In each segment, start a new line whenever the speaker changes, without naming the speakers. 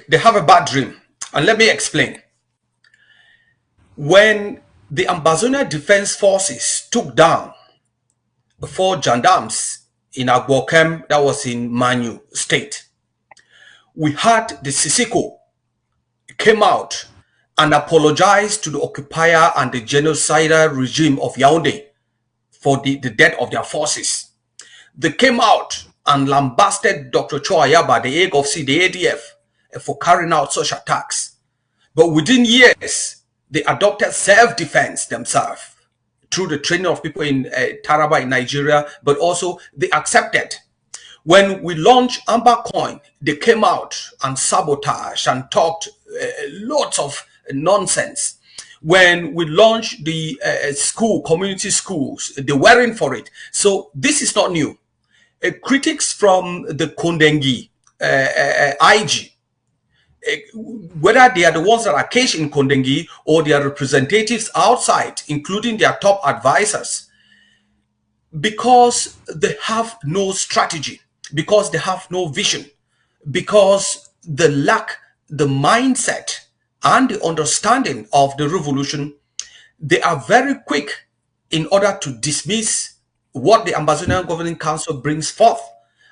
They have a bad dream. And let me explain. When the Ambazonia Defense Forces took down 4 gendarmes in Agbokem, that was in Manu State, we had the Sisiko came out and apologized to the occupier and the genocidal regime of Yaoundé for the death of their forces. They came out and lambasted Dr. Choayaba, the AGOFC, the ADF, for carrying out such attacks. But within years, they adopted self-defense themselves through the training of people in Taraba in Nigeria, but also they accepted. When we launched Amber Coin, they came out and sabotaged and talked lots of nonsense. When we launched the community schools, they weren't for it. So this is not new. Critics from the Kondengi IG, whether they are the ones that are caged in Kondengi or their representatives outside, including their top advisors, because they have no strategy, because they have no vision, because they lack the mindset and the understanding of the revolution, they are very quick in order to dismiss what the Ambazonia Governing Council brings forth.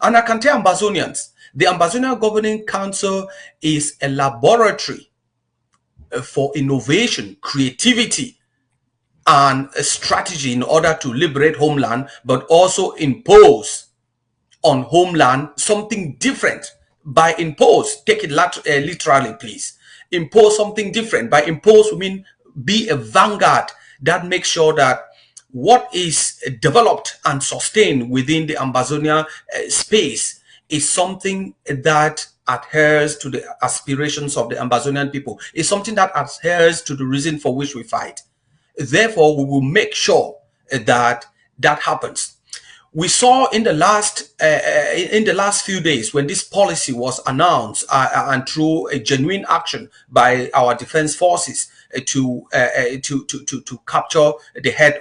And I can tell Ambazonians, the Ambazonia Governing Council is a laboratory for innovation, creativity, and a strategy in order to liberate homeland, but also impose on homeland something different. By impose, take it literally, please. Impose something different. By impose, we mean be a vanguard that makes sure that what is developed and sustained within the Ambazonia space is something that adheres to the aspirations of the Ambazonian people. It's something that adheres to the reason for which we fight. Therefore, we will make sure that that happens. We saw in the last few days when this policy was announced and through a genuine action by our defense forces to capture the head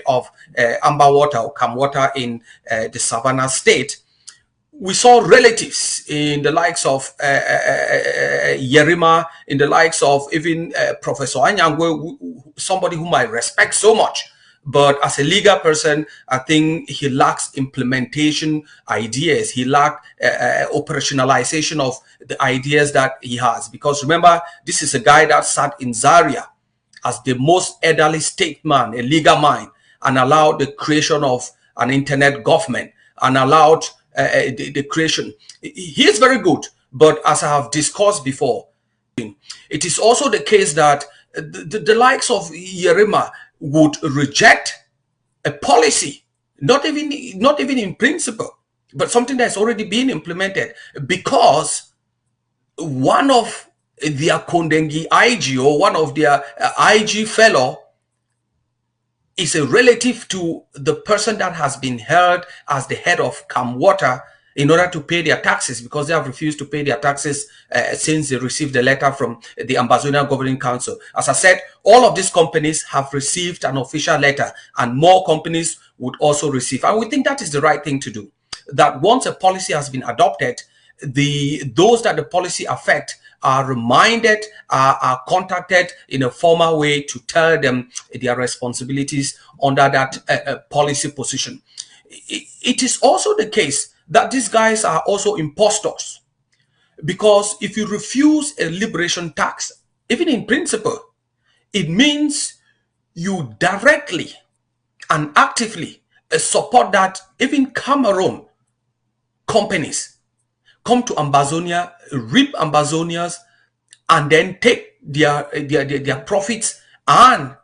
of Amber Water or Cam Water in the Savannah State. We saw relatives in the likes of Yerima, in the likes of even Professor Anyangwe, somebody whom I respect so much. But as a legal person, I think he lacks implementation ideas. He lacks operationalization of the ideas that he has. Because remember, this is a guy that sat in Zaria as the most elderly statesman, a legal mind, and allowed the creation of an internet government and allowed the creation. He is very good, but as I have discussed before, it is also the case that the likes of Yerima would reject a policy, not even in principle, but something that's already been implemented, because one of their Kondengi IG or one of their IG fellow is a relative to the person that has been held as the head of Camwater in order to pay their taxes, because they have refused to pay their taxes since they received a letter from the Ambazonia Governing Council. As I said, all of these companies have received an official letter, and more companies would also receive. And we think that is the right thing to do. That once a policy has been adopted, those that the policy affect are reminded, are contacted in a formal way to tell them their responsibilities under that policy position. It is also the case that these guys are also impostors, because if you refuse a liberation tax, even in principle, it means you directly and actively support that even Cameroon companies come to Ambazonia, reap Ambazonias, and then take their profits and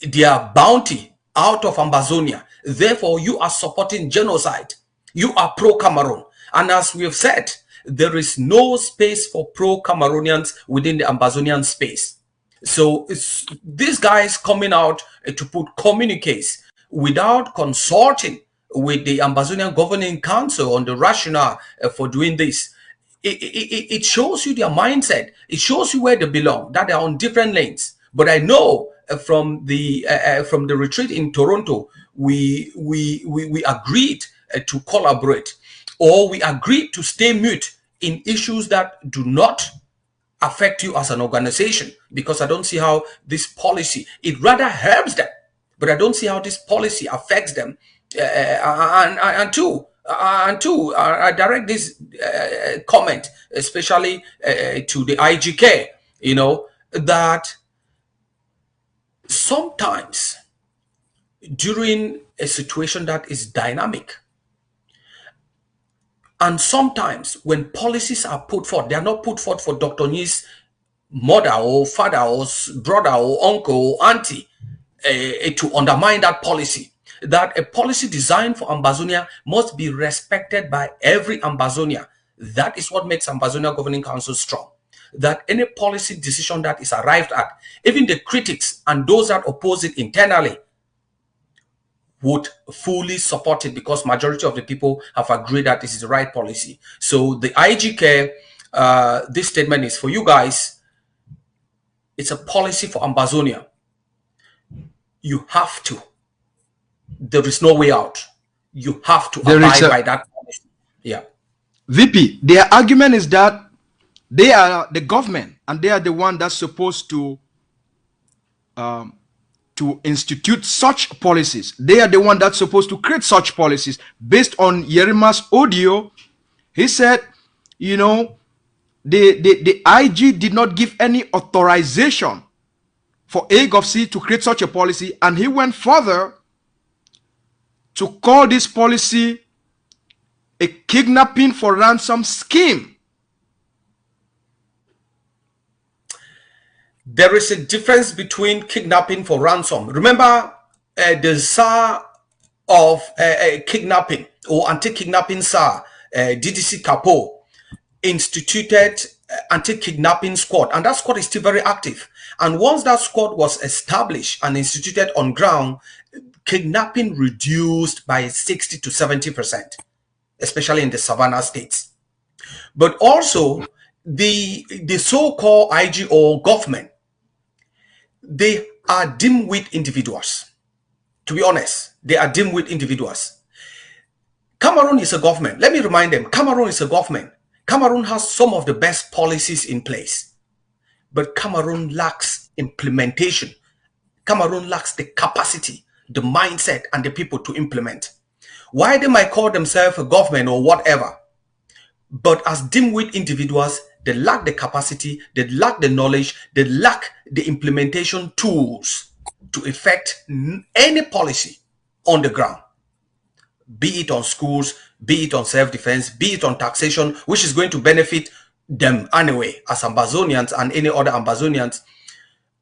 their bounty out of Ambazonia. Therefore, you are supporting genocide. You are pro-Cameroon. And as we have said, there is no space for pro-Cameroonians within the Ambazonian space. So it's these guys coming out to put communiques without consulting with the Ambazonia Governing Council on the rationale for doing this. It shows you their mindset. It shows you where they belong, that they are on different lanes. But I know from the retreat in Toronto, we agreed to collaborate, or we agreed to stay mute in issues that do not affect you as an organization, because I don't see how this policy, it rather helps them, but I don't see how this policy affects them. And two, I direct this comment, especially to the IGK, that sometimes during a situation that is dynamic, and sometimes when policies are put forth, they are not put forth for Dr. Nyih's mother or father or brother or uncle or auntie to undermine that policy. That a policy designed for Ambazonia must be respected by every Ambazonia. That is what makes Ambazonia Governing Council strong. That any policy decision that is arrived at, even the critics and those that oppose it internally, would fully support it, because majority of the people have agreed that this is the right policy. So the IGK, this statement is for you guys. It's a policy for Ambazonia. You have to. There is no way out. You have to abide by that policy. Yeah.
VP, their argument is that they are the government and they are the one that's supposed to institute such policies. They are the one that's supposed to create such policies. Based on Yerima's audio, he said, the IG did not give any authorization for AGOVC to create such a policy, and he went further to call this policy a kidnapping for ransom scheme.
There is a difference between kidnapping for ransom. Remember, the SAR of kidnapping, or anti-kidnapping SAR, DDC Capo, instituted anti-kidnapping squad, and that squad is still very active. And once that squad was established and instituted on ground, kidnapping reduced by 60 to 70%, especially in the savannah states. But also, the so-called IGO government, they are dim-wit individuals. To be honest, they are dim-wit individuals. Cameroon is a government. Let me remind them, Cameroon is a government. Cameroon has some of the best policies in place, but Cameroon lacks implementation. Cameroon lacks the capacity, the mindset, and the people to implement. Why they might call themselves a government or whatever, but as dim-wit individuals, they lack the capacity, they lack the knowledge, they lack the implementation tools to effect any policy on the ground, be it on schools, be it on self-defense, be it on taxation, which is going to benefit them anyway as Ambazonians and any other Ambazonians.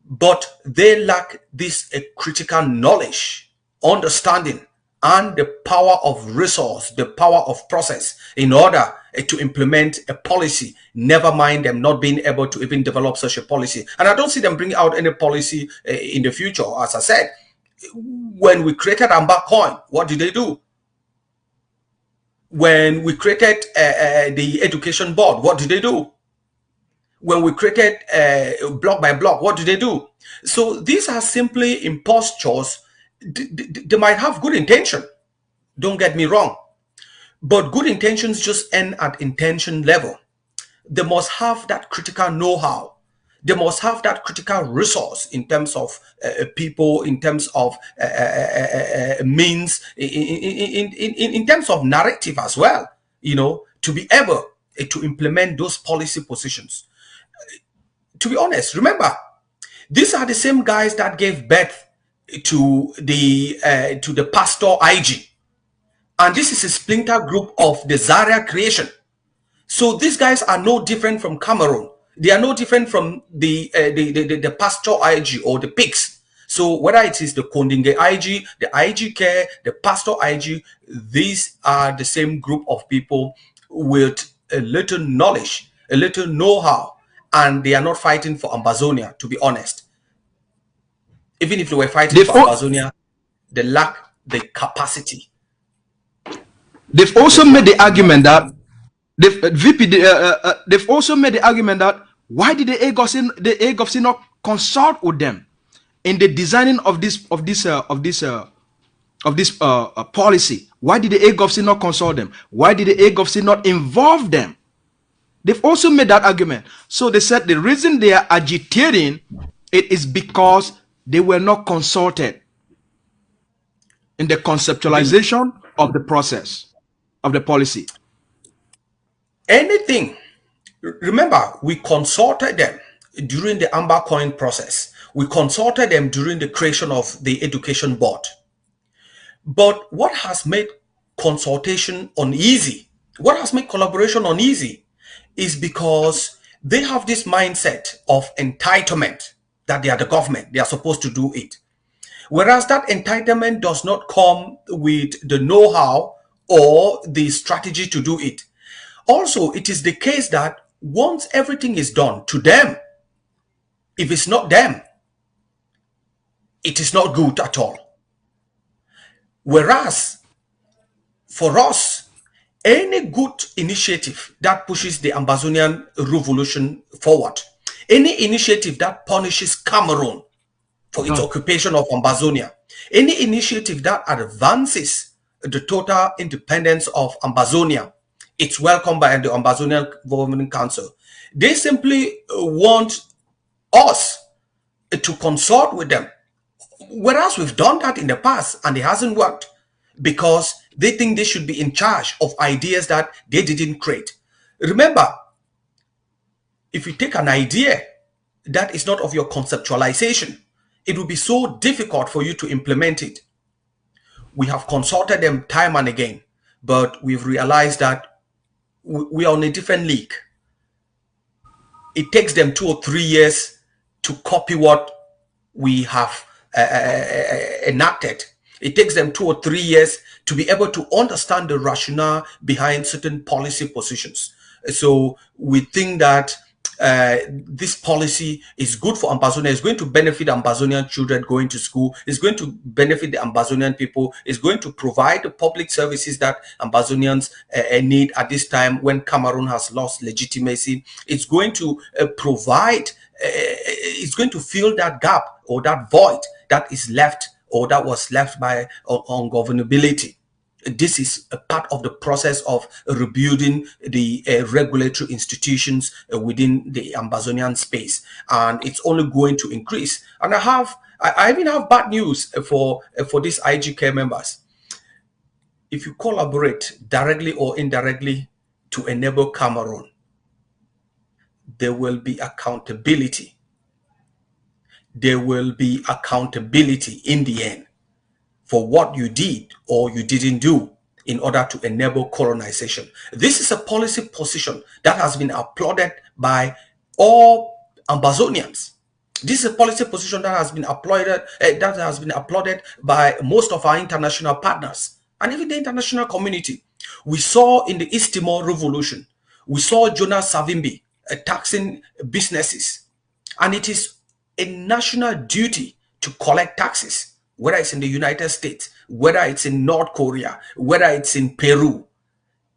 But they lack this critical knowledge, understanding, and the power of resource, the power of process in order to implement a policy, never mind them not being able to even develop such a policy. And I don't see them bringing out any policy in the future. As I said, when we created Amba Coin, what did they do? When we created the education board, what did they do? When we created block by block, what did they do? So these are simply impostures. They might have good intention, don't get me wrong, but good intentions just end at intention level. They must have that critical know-how. They must have that critical resource in terms of people, in terms of means, in terms of narrative as well, to be able to implement those policy positions. To be honest, remember, these are the same guys that gave birth to the pastor IG, and this is a splinter group of the Zaria creation. So these guys are no different from Cameroon. They are no different from the pastor IG or the pigs. So whether it is the Kondinge IG, the IGK, the pastor IG, these are the same group of people with a little knowledge, a little know-how, and they are not fighting for Ambazonia, to be honest. Even if they were fighting for Ambazonia, they lack the capacity.
They've also made the argument that they've also made the argument that why did the AGOVC not consult with them in the designing of this policy? Why did the AGOVC not consult them? Why did the AGOVC not involve them? They've also made that argument. So they said the reason they are agitating it is because they were not consulted in the conceptualization of the process of the policy.
Anything. Remember, we consulted them during the Amber Coin process. We consulted them during the creation of the education board. But what has made consultation uneasy, what has made collaboration uneasy, is because they have this mindset of entitlement that they are the government, they are supposed to do it. Whereas that entitlement does not come with the know how or the strategy to do it. Also, it is the case that once everything is done to them, if it's not them, it is not good at all. Whereas for us, any good initiative that pushes the Ambazonian revolution forward, any initiative that punishes Cameroon for its occupation of Ambazonia, any initiative that advances the total independence of Ambazonia, it's welcomed by the Ambazonia Governing Council. They simply want us to consult with them. Whereas we've done that in the past and it hasn't worked because they think they should be in charge of ideas that they didn't create. Remember, if you take an idea that is not of your conceptualization, it will be so difficult for you to implement it. We have consulted them time and again, but we've realized that we are on a different league. It takes them 2 or 3 years to copy what we have enacted. It takes them 2 or 3 years to be able to understand the rationale behind certain policy positions. So we think that this policy is good for Ambazonia. It's going to benefit Ambazonian children going to school. It's going to benefit the Ambazonian people. It's going to provide the public services that Ambazonians need at this time when Cameroon has lost legitimacy. It's going to provide, it's going to fill that gap or that void that is left or that was left by ungovernability. This is a part of the process of rebuilding the regulatory institutions within the Ambazonian space, and it's only going to increase. And I even have bad news for these IGK members. If you collaborate directly or indirectly to enable Cameroon, there will be accountability. There will be accountability in the end for what you did or you didn't do in order to enable colonization. This is a policy position that has been applauded by all Ambazonians. This is a policy position that has been applauded by most of our international partners and even the international community. We saw in the East Timor Revolution, we saw Jonas Savimbi taxing businesses, and it is a national duty to collect taxes, whether it's in the United States, whether it's in North Korea, whether it's in Peru.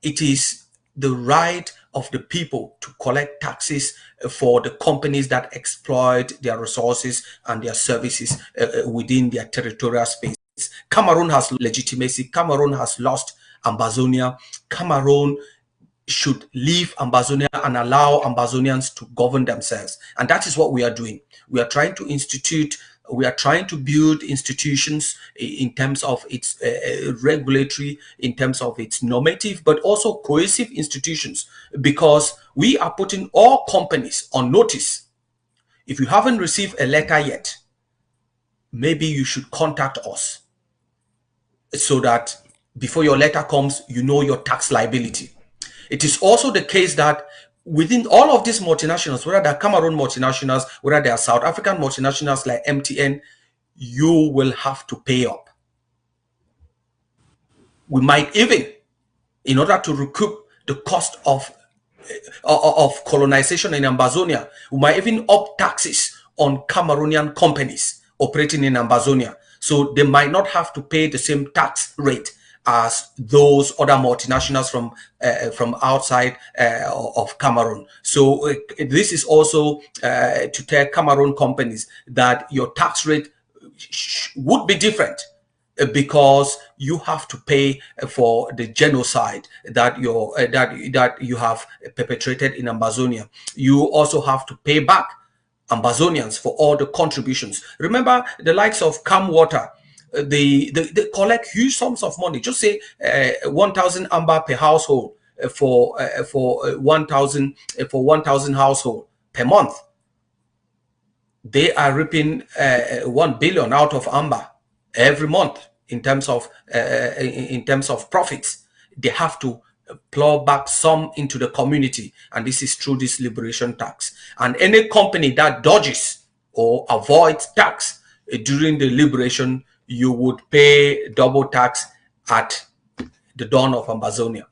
It is the right of the people to collect taxes for the companies that exploit their resources and their services within their territorial space. Cameroon has legitimacy. Cameroon has lost Ambazonia. Cameroon should leave Ambazonia and allow Ambazonians to govern themselves. And that is what we are doing. We are trying to build institutions in terms of its regulatory, in terms of its normative, but also cohesive institutions, because we are putting all companies on notice. If you haven't received a letter yet, maybe you should contact us so that before your letter comes, you know your tax liability. It is also the case that within all of these multinationals, whether they're Cameroon multinationals, whether they are South African multinationals like MTN, you will have to pay up. We might even, in order to recoup the cost of colonization in Ambazonia, we might even up taxes on Cameroonian companies operating in Ambazonia. So they might not have to pay the same tax rate as those other multinationals from outside of Cameroon. So this is also to tell Cameroon companies that your tax rate would be different because you have to pay for the genocide that you have perpetrated in Ambazonia. You also have to pay back Ambazonians for all the contributions. Remember, the likes of Cam Water, they collect huge sums of money. Just say 1,000 amber per household, for 1,000 household per month. They are reaping 1 billion out of amber every month in terms of profits. They have to plow back some into the community, and this is through this liberation tax. And any company that dodges or avoids tax during the liberation, you would pay double tax at the dawn of Ambazonia.